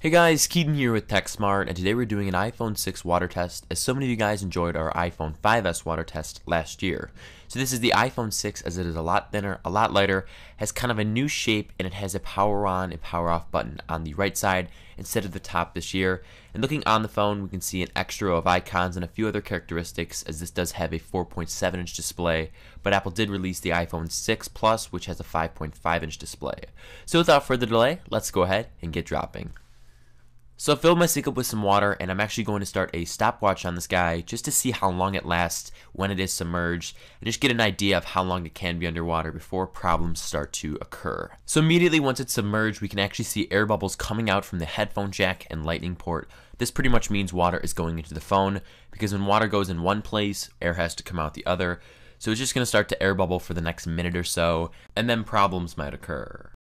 Hey guys, Keaton here with TechSmart, and today we're doing an iPhone 6 water test, as so many of you guys enjoyed our iPhone 5s water test last year. So this is the iPhone 6, as it is a lot thinner, a lot lighter, has kind of a new shape, and it has a power on and power off button on the right side instead of the top this year. And looking on the phone, we can see an extra row of icons and a few other characteristics, as this does have a 4.7-inch display, but Apple did release the iPhone 6 Plus, which has a 5.5-inch display. So without further delay, let's go ahead and get dropping. So I filled my sink up with some water, and I'm actually going to start a stopwatch on this guy just to see how long it lasts when it is submerged, and just get an idea of how long it can be underwater before problems start to occur. So immediately once it's submerged, we can actually see air bubbles coming out from the headphone jack and lightning port. This pretty much means water is going into the phone, because when water goes in one place, air has to come out the other. So it's just going to start to air bubble for the next minute or so, and then problems might occur.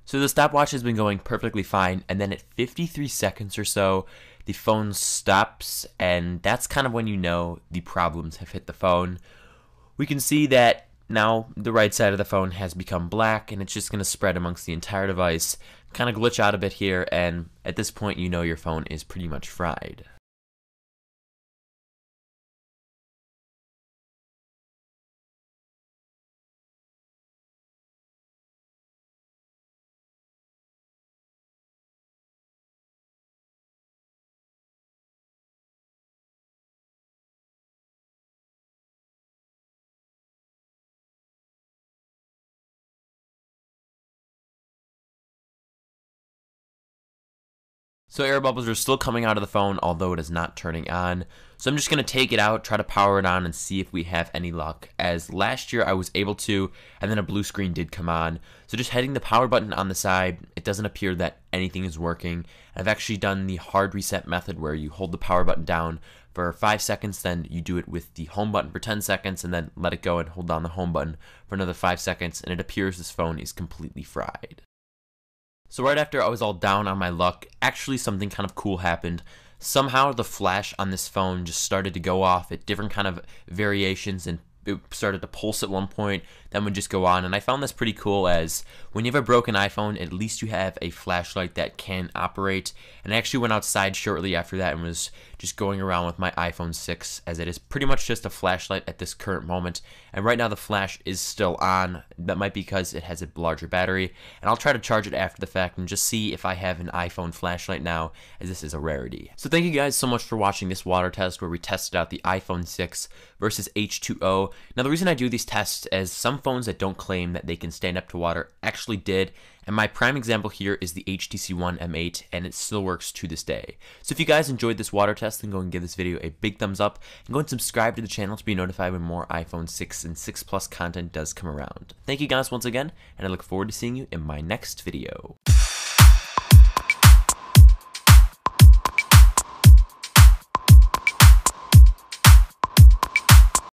So the stopwatch has been going perfectly fine, and then at 53 seconds or so, the phone stops, and that's kind of when you know the problems have hit the phone. We can see that now the right side of the phone has become black, and it's just going to spread amongst the entire device, kind of glitch out a bit here, and at this point you know your phone is pretty much fried. So air bubbles are still coming out of the phone, although it is not turning on. So I'm just going to take it out, try to power it on, and see if we have any luck. As last year I was able to, and then a blue screen did come on. So just hitting the power button on the side, it doesn't appear that anything is working. I've actually done the hard reset method where you hold the power button down for 5 seconds, then you do it with the home button for 10 seconds, and then let it go and hold down the home button for another 5 seconds, and it appears this phone is completely fried. So right after I was all down on my luck, actually something kind of cool happened. Somehow the flash on this phone just started to go off at different kind of variations, and it started to pulse at one point, then would just go on. And I found this pretty cool, as when you have a broken iPhone, at least you have a flashlight that can operate. And I actually went outside shortly after that and was just going around with my iPhone 6, as it is pretty much just a flashlight at this current moment. And right now the flash is still on. That might be because it has a larger battery, and I'll try to charge it after the fact and just see if I have an iPhone flashlight now, as this is a rarity. So thank you guys so much for watching this water test where we tested out the iPhone 6 versus H2O. Now the reason I do these tests is some phones that don't claim that they can stand up to water actually did, and my prime example here is the HTC One M8, and it still works to this day. So if you guys enjoyed this water test, then go and give this video a big thumbs up, and go and subscribe to the channel to be notified when more iPhone 6 and 6 Plus content does come around. Thank you guys once again, and I look forward to seeing you in my next video.